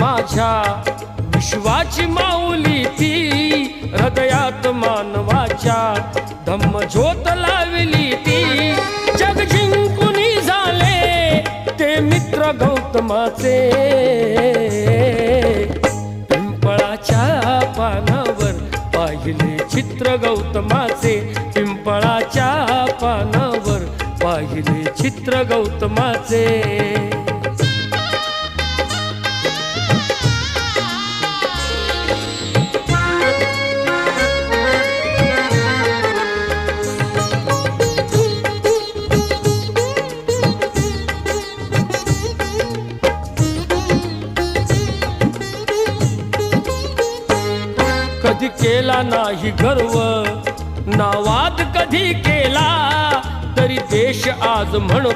माझ्या विश्वाची माऊली ती हृदयात मानवाच्या धम्मज्योत लावली ती जग जिंकुनी झाले ते मित्र गौतमाचे पिंपळाच्या पानावर पाहिले चित्र गौतमाचे पिंपळाच्या पानावर पाहिले चित्र गौतमाचे कधी केला नाही गर्व ना वाद कधी केला तरी देश आज म्हणतो